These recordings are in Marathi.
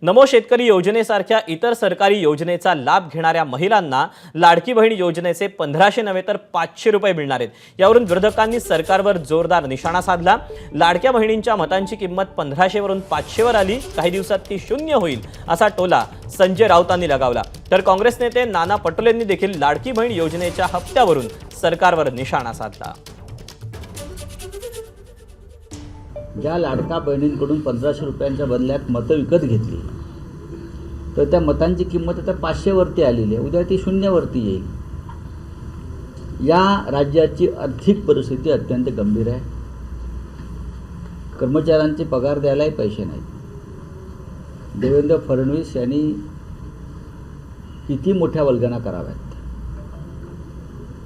नमो शेतकरी योजनेसारख्या इतर सरकारी योजनेचा लाभ घेणाऱ्या महिलांना लाडकी बहीण योजनेचे 1500 नव्हे तर 500 रुपये मिळणार आहेत। यावरून विरोधकांनी सरकारवर जोरदार निशाणा साधला। लाडक्या बहिणींच्या मतांची किंमत 1500 वरून 500 वर आली, काही दिवसात ती शून्य होईल असा टोला संजय राऊतांनी लगावला। तर काँग्रेस नेते नाना पटोलेंनी देखील लाडकी बहीण योजनेच्या हप्त्यावरून सरकारवर निशाणा साधला। ज्या लाडका बहिणींकडून 1500 रुपयांच्या बदल्यात मतं विकत घेतली तर त्या मतांची किंमत आता 500 वरती आलेली आहे, उद्या ती शून्यावरती येईल। या राज्याची आर्थिक परिस्थिती अत्यंत गंभीर आहे। कर्मचाऱ्यांचे पगार द्यायलाही पैसे नाहीत। देवेंद्र फडणवीस यांनी किती मोठ्या वल्गना कराव्यात,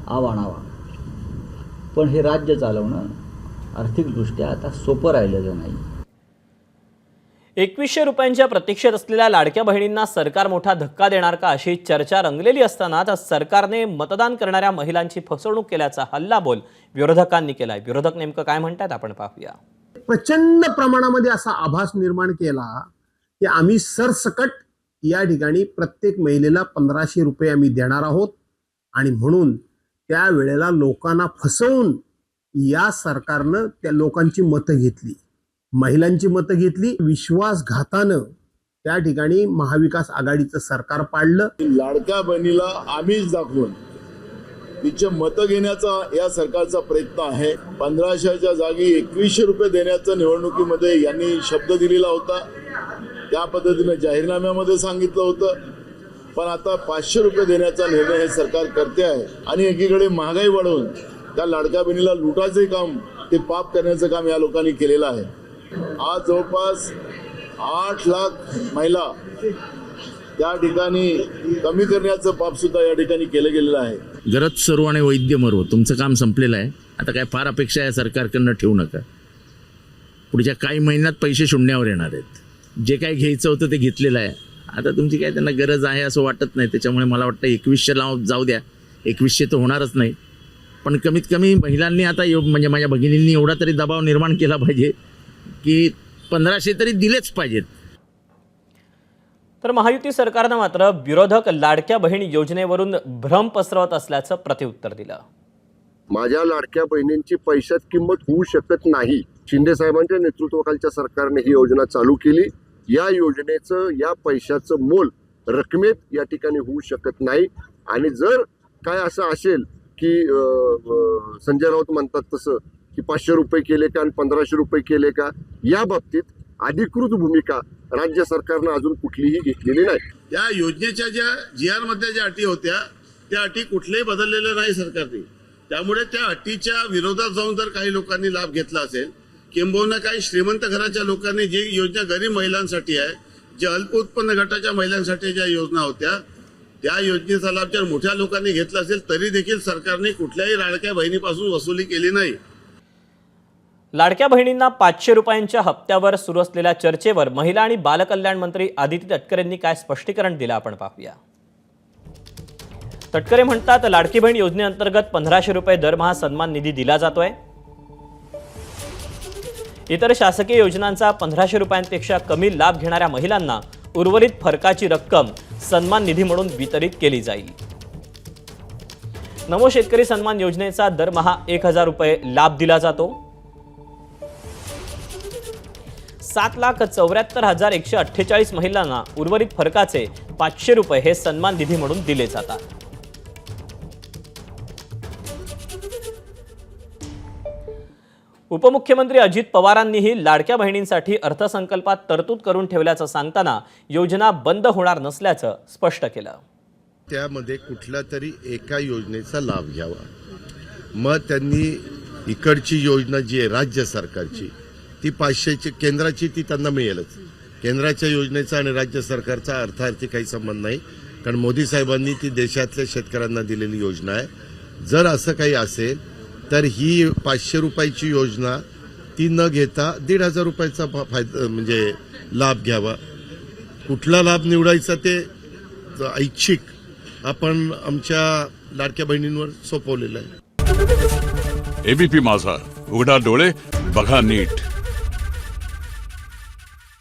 आवाणावा, पण हे राज्य चालवणं आर्थिकदृष्ट्या आता सोपं राहिलेलं नाही। 2100 रुपयांच्या प्रतीक्षेत असलेल्या लाडक्या बहिणींना सरकार मोठा धक्का देणार का अशी चर्चा रंगलेली असताना सरकारने मतदान करणाऱ्या महिलांची फसवणूक केल्याचा हल्लाबोल विरोधकांनी केलाय। विरोधक नेमकं काय म्हणतात आपण पाहूया। प्रचंड प्रमाणामध्ये असा आभास निर्माण केला की आम्ही सरसकट या ठिकाणी प्रत्येक महिलेला 1500 रुपये आम्ही देणार आहोत आणि म्हणून त्या वेळेला लोकांना फसवून या सरकारनं त्या लोकांची मतं घेतली, महिलांची मतं घेतली। विश्वासघातानं त्या ठिकाणी महाविकास आघाडीचं सरकार पाडलं। लाडक्या बहिणीला आम्हीच दाखवून तिचे मतं घेण्याचा या सरकारचा प्रयत्न आहे। 1500च्या जागी 2100 रुपये देण्याचा निवडणुकीमध्ये यांनी शब्द दिलेला होता, त्या पद्धतीने जाहीरनाम्यामध्ये सांगितलं होतं, पण आता 500 रुपये देण्याचा निर्णय हे सरकार करते आहे। आणि एकीकडे महागाई वाढवून त्या लाडक्या बहिणीला लुटायचे काम, ते पाप करण्याचं काम या लोकांनी केलेलं आहे। आज जवळपास 8 लाख महिला त्या ठिकाणी कमी करण्याचं पाप सुद्धा या ठिकाणी केलं गेलेलं आहे। गरज सर्व आणि वैद्य मरो, तुमचं काम संपलेलं आहे। आता काय फार अपेक्षा आहे सरकारकडनं ठेवू नका। पुढच्या काही महिन्यात पैसे शून्यावर येणार आहेत। जे काय घ्यायचं होतं ते घेतलेलं आहे। आता तुमची काय त्यांना गरज आहे असं वाटत नाही, त्याच्यामुळे मला वाटतं 2100 जाऊ द्या। 2100 तर होणारच नाही, पण कमीत कमी महिलांनी आता म्हणजे माझ्या भगिनींनी एवढा तरी दबाव निर्माण केला पाहिजे की 1500 तरी दिलेच पाहिजेत। तर महायुती सरकारनं मात्र विरोधक लाडक्या बहीण योजनेवरून भ्रम पसरवत असल्याचं प्रत्युत्तर दिलं। माझ्या लाडक्या बहिणींची पैशात किंमत होऊ शकत नाही। शिंदे साहेबांच्या नेतृत्वाखालच्या सरकारने ही योजना चालू केली। या योजनेचं, या पैशाचं मोल रकमेत या ठिकाणी होऊ शकत नाही। आणि जर काय असं असेल की संजय राऊत म्हणतात तसं की 500 रुपये केले का आणि 1500 रुपये केले का, या बाबतीत अधिकृत भूमिका राज्य सरकारनं अजून कुठलीही घेतलेली नाही। या योजनेच्या ज्या GR मध्ये ज्या अटी होत्या त्या अटी कुठलेही बदललेल्या नाही सरकारने। त्यामुळे त्या अटीच्या विरोधात जाऊन जर काही लोकांनी लाभ घेतला असेल, किंबहुना काही श्रीमंत घराच्या लोकांनी जी योजना गरीब महिलांसाठी आहे, जे अल्प उत्पन्न गटाच्या महिलांसाठी ज्या योजना होत्या, त्या योजनेचा लाभ जर मोठ्या लोकांनी घेतला असेल तरी देखील सरकारने कुठल्याही लाडक्या बहिणीपासून वसुली केली नाही। लाडक्या बहिणींना 500 रुपयांच्या हप्त्यावर सुरू असलेल्या चर्चेवर महिला आणि बालकल्याण मंत्री आदिती तटकरेंनी काय स्पष्टीकरण दिलं आपण पाहूया। तटकरे म्हणतात, लाडकी बहीण योजनेअंतर्गत 1500 रुपये दरमहा सन्मान निधी दिला जातोय। इतर शासकीय योजनांचा 1500 रुपयांपेक्षा कमी लाभ घेणाऱ्या महिलांना उर्वरित फरकाची रक्कम सन्मान निधी म्हणून वितरित केली जाईल। नमो शेतकरी सन्मान योजनेचा दरमहा 1000 रुपये लाभ दिला जातो। 7,74,148 महिलांना उर्वरित फरकाचे 500 रुपये हे सन्मान निधी म्हणून दिले जातात। उपमुख्यमंत्री अजित पवारांनीही लाडक्या बहिणींसाठी अर्थसंकल्पात तरतूद करून ठेवल्याचं सांगताना योजना बंद होणार नसल्याचं स्पष्ट केलं। त्यामध्ये कुठल्या तरी एका योजनेचा लाभ घ्यावा। मग त्यांनी इकडची योजना जी आहे राज्य सरकारची, ती 500ची केंद्राची, ती त्यांना मिळेलच। केंद्राच्या योजनेचा आणि राज्य सरकारचा अर्थार्थी काही संबंध नाही, कारण मोदी साहेबांनी ती देशातल्या शेतकऱ्यांना दिलेली योजना आहे। जर असं काही असेल तर ही 500 रुपयाची योजना ती न घेता 1500 रुपयाचा फायदा म्हणजे लाभ घ्यावा। कुठला लाभ निवडायचा ते ऐच्छिक आपण आमच्या लाडक्या बहिणींवर सोपवलेलं आहे। एबीपी माझा, उघडा डोळे बघा नीट।